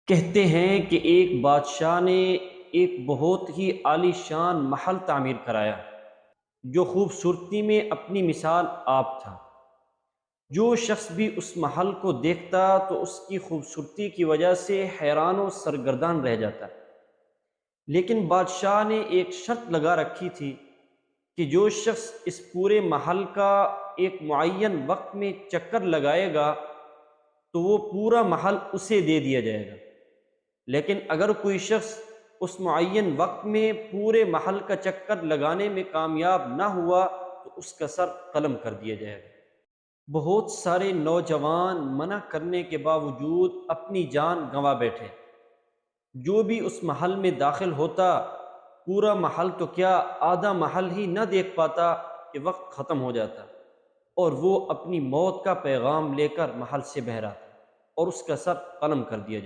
کہتے ہیں کہ ایک بادشاہ نے ایک بہت ہی عالی شان محل تعمیر کرایا جو خوبصورتی میں اپنی مثال آپ تھا۔ جو شخص بھی اس محل کو دیکھتا تو اس کی خوبصورتی کی وجہ سے حیران و سرگردان رہ جاتا، لیکن بادشاہ نے ایک شرط لگا رکھی تھی کہ جو شخص اس پورے محل کا ایک معین وقت میں چکر لگائے گا تو وہ پورا محل اسے دے دیا جائے گا، لیکن اگر کوئی شخص اس معین وقت میں پورے محل کا چکر لگانے میں کامیاب نہ ہوا تو اس کا سر قلم کر دیا جائے گا۔ بہت سارے نوجوان منع کرنے کے باوجود اپنی جان گنوا بیٹھے۔ جو بھی اس محل میں داخل ہوتا پورا محل تو کیا آدھا محل ہی نہ دیکھ پاتا کہ وقت ختم ہو جاتا، اور وہ اپنی موت کا پیغام لے کر محل سے بہر آتا اور اس کا سر قلم کر دیا جاتا۔